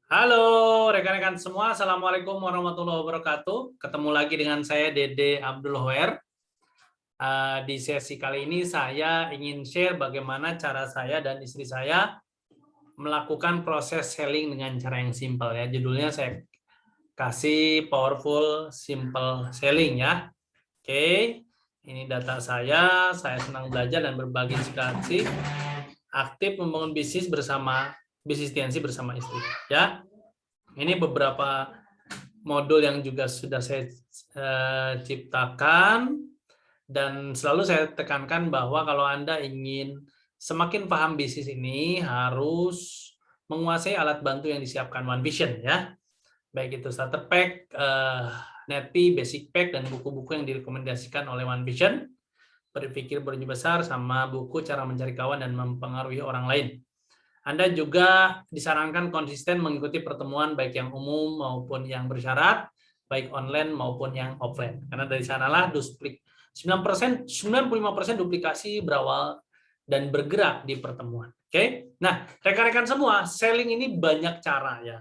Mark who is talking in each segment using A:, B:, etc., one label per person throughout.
A: Halo rekan-rekan semua, Assalamualaikum warahmatullahi wabarakatuh. Ketemu lagi dengan saya Dede Abdul Hoer. Di sesi kali ini saya ingin share bagaimana cara saya dan istri saya melakukan proses selling dengan cara yang simple ya. Judulnya saya kasih Powerful Simple Selling ya. Oke, ini data saya senang belajar dan berbagi inspirasi, aktif membangun bisnis TNC bersama istri ya. Ini beberapa modul yang juga sudah saya ciptakan, dan selalu saya tekankan bahwa kalau Anda ingin semakin paham bisnis ini harus menguasai alat bantu yang disiapkan One Vision ya, baik itu starter pack, NetP, basic pack, dan buku-buku yang direkomendasikan oleh One Vision, berpikir berani besar, sama buku cara mencari kawan dan mempengaruhi orang lain. Anda juga disarankan konsisten mengikuti pertemuan baik yang umum maupun yang bersyarat, baik online maupun yang offline. Karena dari sanalah 95% duplikasi berawal dan bergerak di pertemuan. Oke. Nah, rekan-rekan semua, selling ini banyak cara ya.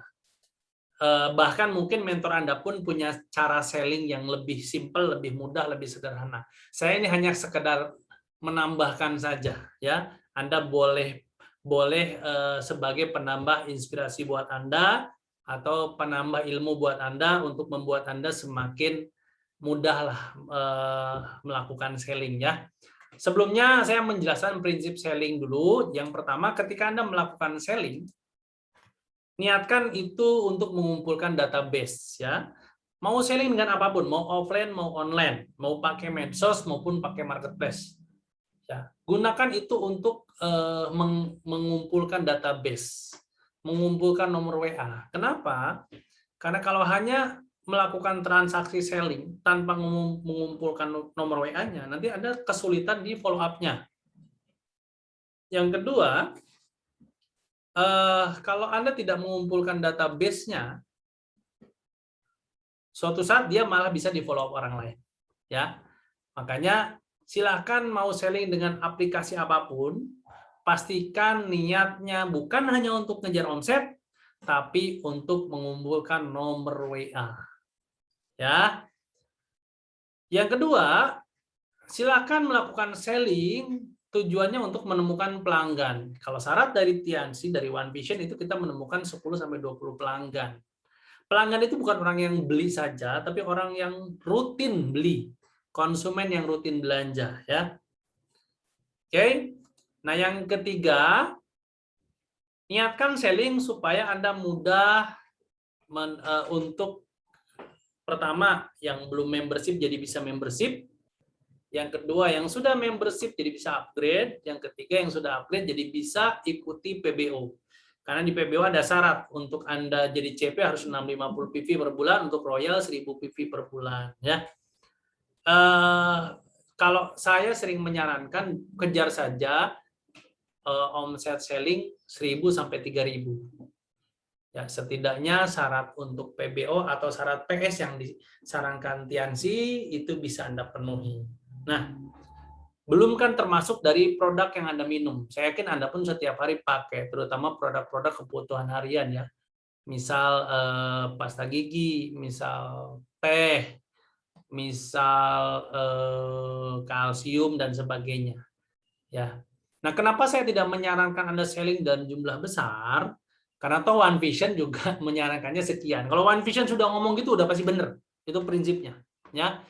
A: Bahkan mungkin mentor Anda pun punya cara selling yang lebih simpel, lebih mudah, lebih sederhana. Saya ini hanya sekedar menambahkan saja ya. Anda boleh sebagai penambah inspirasi buat Anda atau penambah ilmu buat Anda untuk membuat Anda semakin mudahlah melakukan selling ya. Sebelumnya saya menjelaskan prinsip selling dulu. Yang pertama, ketika Anda melakukan selling, niatkan itu untuk mengumpulkan database ya. Mau selling dengan apapun, mau offline, mau online, mau pakai medsos maupun pakai marketplace. Ya, gunakan itu untuk mengumpulkan database, mengumpulkan nomor WA. Kenapa? Karena kalau hanya melakukan transaksi selling tanpa mengumpulkan nomor WA-nya, nanti Anda kesulitan di follow up-nya. Yang kedua, kalau Anda tidak mengumpulkan database-nya, suatu saat dia malah bisa di follow up orang lain. Ya, makanya silakan mau selling dengan aplikasi apapun, pastikan niatnya bukan hanya untuk ngejar omset, tapi untuk mengumpulkan nomor WA. Ya. Yang kedua, silakan melakukan selling tujuannya untuk menemukan pelanggan. Kalau syarat dari TNC, dari One Vision itu kita menemukan 10-20 pelanggan. Pelanggan itu bukan orang yang beli saja, tapi orang yang rutin beli, konsumen yang rutin belanja ya. Oke. Nah, yang ketiga, niatkan selling supaya Anda mudah untuk pertama yang belum membership jadi bisa membership. Yang kedua yang sudah membership jadi bisa upgrade. Yang ketiga yang sudah upgrade jadi bisa ikuti PBO. Karena di PBO ada syarat untuk Anda jadi CP harus 650 PV per bulan, untuk Royal 1000 PV per bulan ya. Kalau saya sering menyarankan kejar saja omset selling 1000 sampai 3000. Ya, setidaknya syarat untuk PBO atau syarat PS yang disarankan Tiansi itu bisa Anda penuhi. Nah, belum kan termasuk dari produk yang Anda minum. Saya yakin Anda pun setiap hari pakai, terutama produk-produk kebutuhan harian ya. Misal pasta gigi, misal teh, misal kalsium dan sebagainya. Ya. Nah, kenapa saya tidak menyarankan Anda selling dan jumlah besar? Karena toh One Vision juga menyarankannya sekian. Kalau One Vision sudah ngomong gitu udah pasti benar. Itu prinsipnya, ya.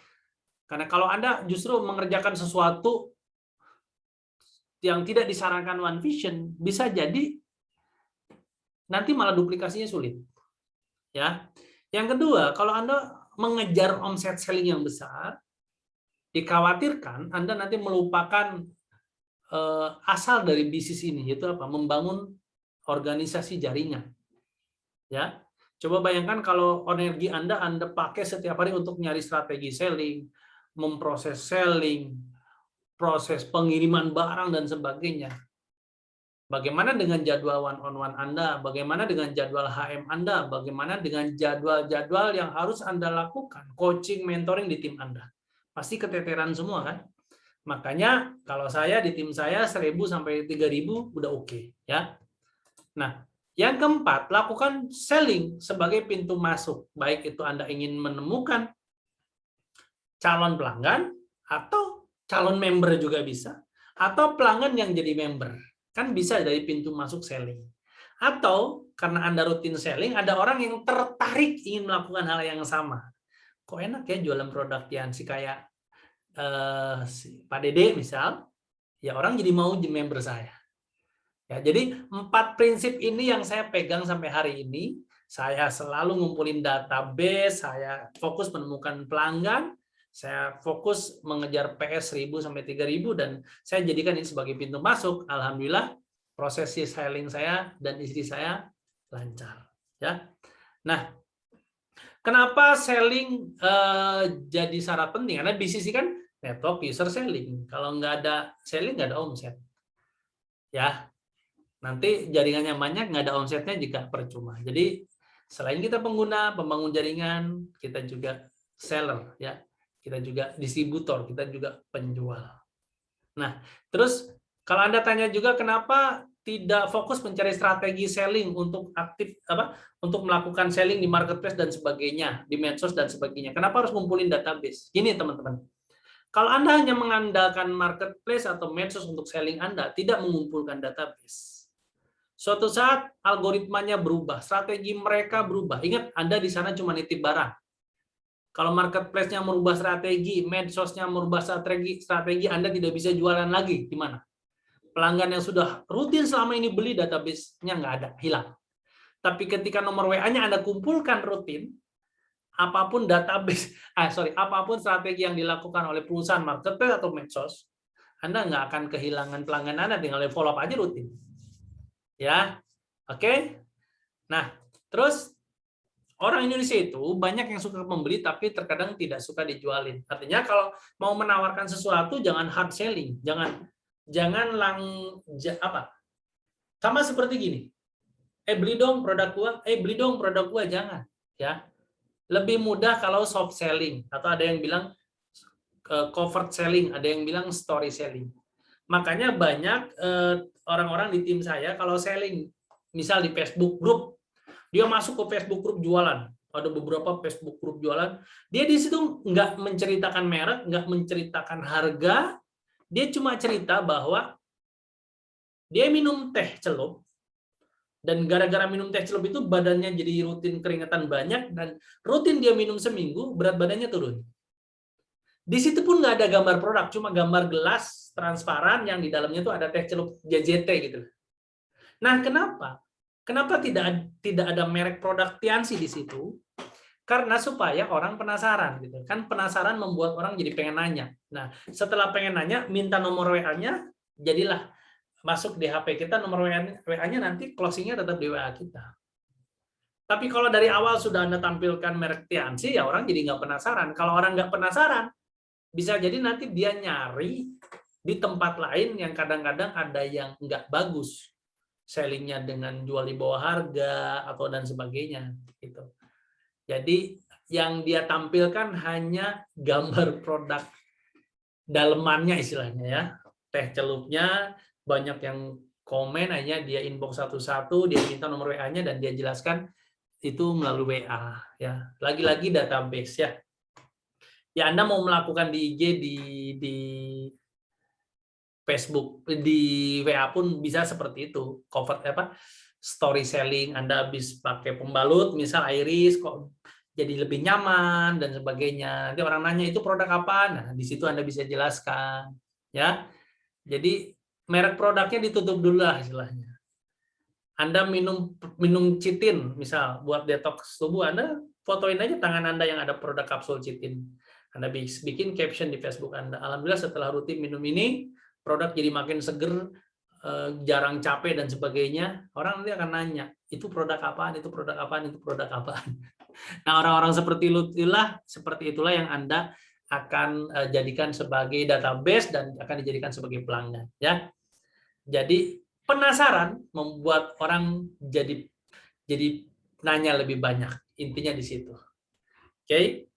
A: Karena kalau Anda justru mengerjakan sesuatu yang tidak disarankan One Vision, bisa jadi nanti malah duplikasinya sulit. Ya. Yang kedua, kalau Anda mengejar omset selling yang besar, dikhawatirkan Anda nanti melupakan asal dari bisnis ini, yaitu apa? Membangun organisasi jaringan. Ya, coba bayangkan kalau energi Anda pakai setiap hari untuk nyari strategi selling, memproses selling, proses pengiriman barang dan sebagainya. Bagaimana dengan jadwal one on one Anda? Bagaimana dengan jadwal HM Anda? Bagaimana dengan jadwal-jadwal yang harus Anda lakukan? Coaching, mentoring di tim Anda. Pasti keteteran semua kan? Makanya kalau saya di tim saya 1000 sampai 3000 udah oke ya. Nah, Yang keempat, lakukan selling sebagai pintu masuk. Baik itu Anda ingin menemukan calon pelanggan, atau calon member juga bisa, atau pelanggan yang jadi member. Kan bisa dari pintu masuk selling. Atau karena Anda rutin selling, ada orang yang tertarik ingin melakukan hal yang sama. Kok enak ya jualan produk Tiansi kayak Pak Dede misal, ya orang jadi mau jadi member saya. Ya, jadi 4 prinsip ini yang saya pegang sampai hari ini. Saya selalu ngumpulin database, saya fokus menemukan pelanggan, saya fokus mengejar PS 1000 sampai 3000 dan saya jadikan ini sebagai pintu masuk. Alhamdulillah proses selling saya dan istri saya lancar. Ya. Nah, kenapa selling jadi syarat penting? Karena bisnis kan network user selling. Kalau nggak ada selling, nggak ada omset. Ya, nanti jaringannya banyak, nggak ada omsetnya juga percuma. Jadi selain kita pengguna, pembangun jaringan, kita juga seller, ya, kita juga distributor, kita juga penjual. Nah, terus kalau Anda tanya juga kenapa tidak fokus mencari strategi selling untuk aktif untuk melakukan selling di marketplace dan sebagainya, di medsos dan sebagainya. Kenapa harus ngumpulin database? Gini teman-teman. Kalau Anda hanya mengandalkan marketplace atau medsos untuk selling Anda, tidak mengumpulkan database. Suatu saat algoritmanya berubah, strategi mereka berubah. Ingat, Anda di sana cuma nitip barang. Kalau marketplace-nya merubah strategi, medsosnya merubah strategi Anda tidak bisa jualan lagi. Gimana? Pelanggan yang sudah rutin selama ini beli, database-nya nggak ada, hilang. Tapi ketika nomor WA-nya Anda kumpulkan rutin, apapun database, apapun strategi yang dilakukan oleh perusahaan marketplace atau medsos, Anda nggak akan kehilangan pelanggan Anda, tinggal follow up aja rutin. Ya, oke. Nah, terus orang Indonesia itu banyak yang suka membeli tapi terkadang tidak suka dijualin. Artinya kalau mau menawarkan sesuatu jangan hard selling, jangan sama seperti gini. Beli dong produk gua, beli dong produk gua, jangan, ya. Lebih mudah kalau soft selling atau ada yang bilang covert selling, ada yang bilang story selling. Makanya banyak orang-orang di tim saya kalau selling, misal di Facebook group, dia masuk ke Facebook group jualan. Ada beberapa Facebook group jualan. Dia di situ nggak menceritakan merek, nggak menceritakan harga. Dia cuma cerita bahwa dia minum teh celup, dan gara-gara minum teh celup itu badannya jadi rutin keringetan banyak, dan rutin dia minum seminggu, berat badannya turun. Di situ pun nggak ada gambar produk, cuma gambar gelas transparan yang di dalamnya tuh ada teh celup JJT gitu. Nah, kenapa? Kenapa tidak ada merek produk Tiansi di situ? Karena supaya orang penasaran gitu. Kan penasaran membuat orang jadi pengen nanya. Nah, setelah pengen nanya, minta nomor WA-nya, jadilah masuk di HP kita nomor WA-nya, nanti closing-nya tetap di WA kita. Tapi kalau dari awal sudah Anda tampilkan merek Tiansi, ya orang jadi nggak penasaran. Kalau orang nggak penasaran, bisa jadi nanti dia nyari di tempat lain yang kadang-kadang ada yang nggak bagus. Sellingnya dengan jual di bawah harga atau dan sebagainya gitu. Jadi yang dia tampilkan hanya gambar produk dalemannya istilahnya ya. Teh celupnya, banyak yang komen, hanya dia inbox satu-satu, dia minta nomor WA-nya dan dia jelaskan itu melalui WA ya. Lagi-lagi database ya. Ya Anda mau melakukan di IG, di Facebook, di WA pun bisa seperti itu. Covert story selling, Anda habis pakai pembalut misal Iris kok jadi lebih nyaman dan sebagainya. Nanti orang nanya itu produk apa? Nah, di situ Anda bisa jelaskan, ya. Jadi merek produknya ditutup dulu lah istilahnya. Anda minum Citin misal buat detox tubuh, Anda fotoin aja tangan Anda yang ada produk kapsul Citin. Anda bikin caption di Facebook Anda. Alhamdulillah setelah rutin minum ini, produk jadi makin seger, jarang capek dan sebagainya. Orang nanti akan nanya, itu produk apaan, itu produk apaan, itu produk apaan. Nah, orang-orang seperti itulah yang Anda akan jadikan sebagai database dan akan dijadikan sebagai pelanggan, ya. Jadi penasaran membuat orang jadi nanya lebih banyak. Intinya di situ. Oke.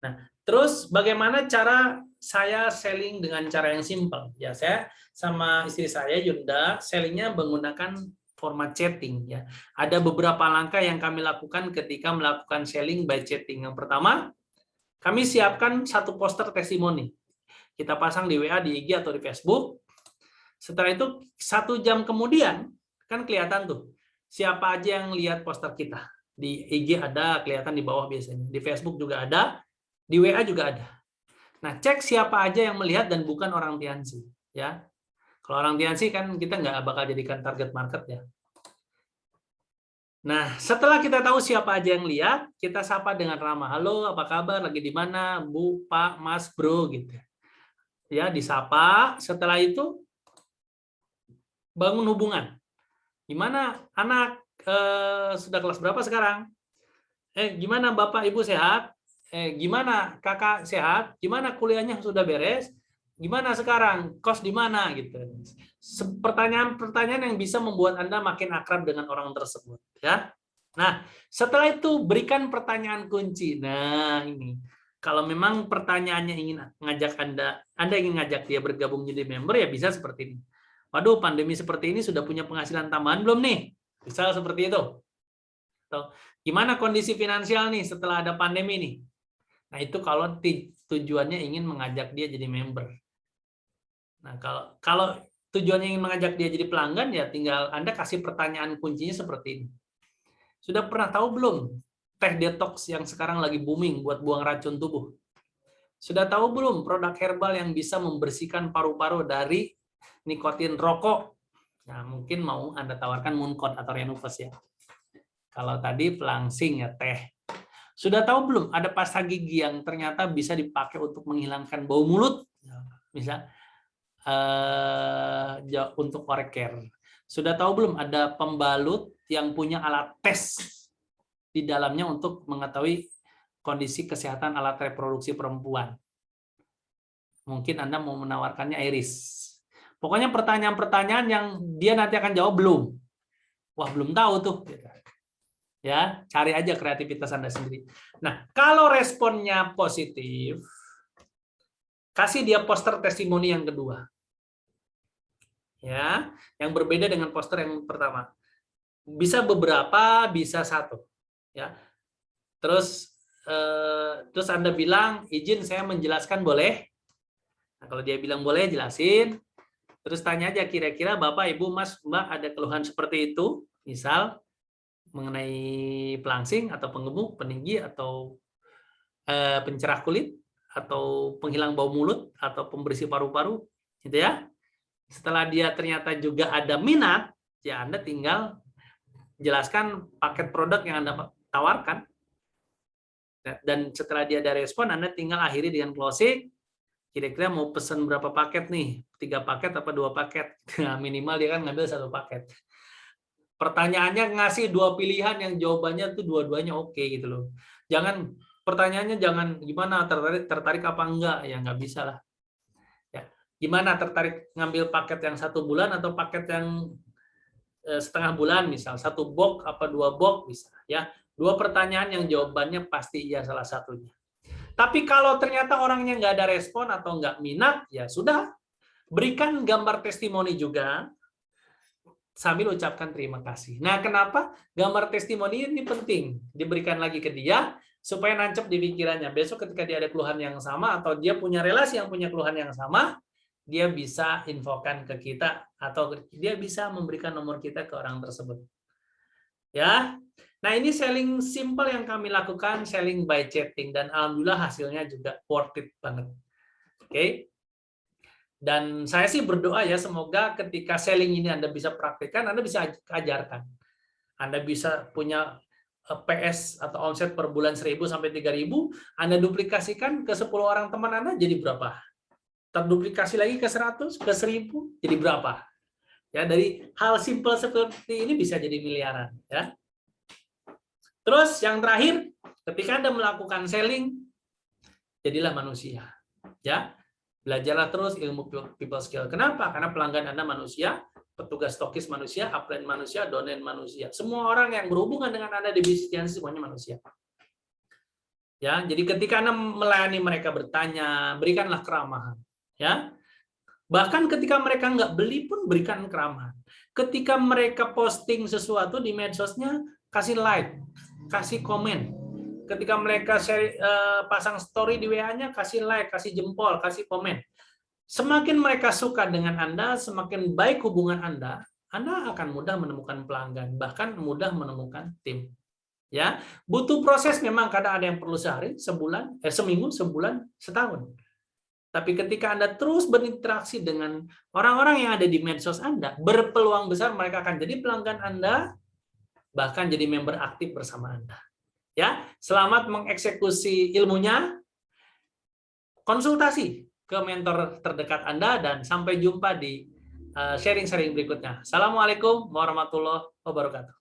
A: Nah, terus bagaimana cara saya selling dengan cara yang simpel? Ya, saya sama istri saya Yunda sellingnya menggunakan format chatting ya. Ada beberapa langkah yang kami lakukan ketika melakukan selling by chatting. Yang pertama, kami siapkan satu poster testimoni. Kita pasang di WA, di IG atau di Facebook. Setelah itu 1 jam kemudian kan kelihatan tuh siapa aja yang lihat poster kita. Di IG ada, kelihatan di bawah biasanya. Di Facebook juga ada, di WA juga ada. Nah, cek siapa aja yang melihat dan bukan orang Tiansi ya. Kalau orang Tiansi kan kita nggak bakal jadikan target market ya. Nah, setelah kita tahu siapa aja yang lihat, kita sapa dengan ramah. Halo, apa kabar? Lagi di mana? Bu, Pak, Mas, Bro, gitu. Ya, disapa. Setelah itu, bangun hubungan. Gimana anak? Sudah kelas berapa sekarang? Gimana Bapak, Ibu sehat? Gimana kakak sehat? Gimana kuliahnya sudah beres? Gimana sekarang? Kos di mana gitu. Pertanyaan-pertanyaan yang bisa membuat Anda makin akrab dengan orang tersebut ya. Nah, setelah itu berikan pertanyaan kunci. Nah, ini kalau memang pertanyaannya ingin ngajak Anda ingin ngajak dia bergabung jadi member ya bisa seperti ini. Waduh, pandemi seperti ini sudah punya penghasilan tambahan belum nih? Bisa seperti itu. Atau, gimana kondisi finansial nih setelah ada pandemi nih? Nah, itu kalau tujuannya ingin mengajak dia jadi member. Nah, kalau tujuannya ingin mengajak dia jadi pelanggan, ya tinggal Anda kasih pertanyaan kuncinya seperti ini. Sudah pernah tahu belum teh detox yang sekarang lagi booming buat buang racun tubuh? Sudah tahu belum produk herbal yang bisa membersihkan paru-paru dari nikotin rokok? Nah, mungkin mau Anda tawarkan Mooncode atau Renuvus ya. Kalau tadi pelangsing ya teh. Sudah tahu belum ada pasta gigi yang ternyata bisa dipakai untuk menghilangkan bau mulut? Bisa. Untuk oral care. Sudah tahu belum ada pembalut yang punya alat tes di dalamnya untuk mengetahui kondisi kesehatan alat reproduksi perempuan? Mungkin Anda mau menawarkannya Iris. Pokoknya pertanyaan-pertanyaan yang dia nanti akan jawab belum. Wah, belum tahu tuh. Ya, cari aja kreativitas Anda sendiri. Nah, kalau responnya positif, kasih dia poster testimoni yang kedua. Ya, yang berbeda dengan poster yang pertama. Bisa beberapa, bisa satu. Ya. Terus Anda bilang, izin saya menjelaskan boleh? Nah, kalau dia bilang boleh, jelasin. Terus tanya aja kira-kira Bapak, Ibu, Mas, Mbak ada keluhan seperti itu? Misal mengenai pelangsing atau penggemuk, peninggi atau pencerah kulit atau penghilang bau mulut atau pembersih paru-paru, gitu ya. Setelah dia ternyata juga ada minat, ya Anda tinggal jelaskan paket produk yang Anda tawarkan. Dan setelah dia ada respon, Anda tinggal akhiri dengan closing. Kira-kira mau pesan berapa paket nih? 3 paket apa 2 paket? Nah, minimal dia kan ngambil 1 paket. Pertanyaannya ngasih 2 pilihan yang jawabannya tuh dua-duanya oke gitu loh. Pertanyaannya jangan gimana tertarik apa enggak, ya nggak bisa lah. Ya. Gimana tertarik ngambil paket yang 1 bulan atau paket yang setengah bulan misal, 1 box apa 2 box bisa ya. 2 pertanyaan yang jawabannya pasti iya salah satunya. Tapi kalau ternyata orangnya nggak ada respon atau nggak minat, ya sudah, berikan gambar testimoni juga sambil ucapkan terima kasih. Nah, kenapa gambar testimoni ini penting diberikan lagi ke dia supaya nancep di pikirannya. Besok ketika dia ada keluhan yang sama atau dia punya relasi yang punya keluhan yang sama, dia bisa infokan ke kita atau dia bisa memberikan nomor kita ke orang tersebut. Ya. Nah, ini selling simple yang kami lakukan, selling by chatting, dan alhamdulillah hasilnya juga worth it banget. Oke. Dan saya sih berdoa ya, semoga ketika selling ini Anda bisa praktikkan, Anda bisa ajarkan. Anda bisa punya PS atau omset per bulan 1.000 sampai 3.000, Anda duplikasikan ke 10 orang teman Anda jadi berapa? Terduplikasi lagi ke 100, ke 1.000, jadi berapa? Ya, dari hal simple seperti ini bisa jadi miliaran, ya. Terus yang terakhir, ketika Anda melakukan selling, jadilah manusia. Ya. Belajarlah terus ilmu people skill. Kenapa? Karena pelanggan Anda manusia, petugas stokis manusia, upline manusia, downline manusia. Semua orang yang berhubungan dengan Anda di bisnis semuanya manusia. Ya, jadi ketika Anda melayani mereka bertanya, berikanlah keramahan. Ya. Bahkan ketika mereka nggak beli pun berikan keramahan. Ketika mereka posting sesuatu di medsosnya, kasih like, kasih komen. Ketika mereka pasang story di WA-nya, kasih like, kasih jempol, kasih komen. Semakin mereka suka dengan Anda, semakin baik hubungan Anda akan mudah menemukan pelanggan, bahkan mudah menemukan tim. Ya, butuh proses memang, kadang ada yang perlu sehari, sebulan, seminggu, sebulan, setahun. Tapi ketika Anda terus berinteraksi dengan orang-orang yang ada di medsos Anda, berpeluang besar mereka akan jadi pelanggan Anda, bahkan jadi member aktif bersama Anda. Ya, selamat mengeksekusi ilmunya, konsultasi ke mentor terdekat Anda, dan sampai jumpa di sharing-sharing berikutnya. Assalamualaikum warahmatullahi wabarakatuh.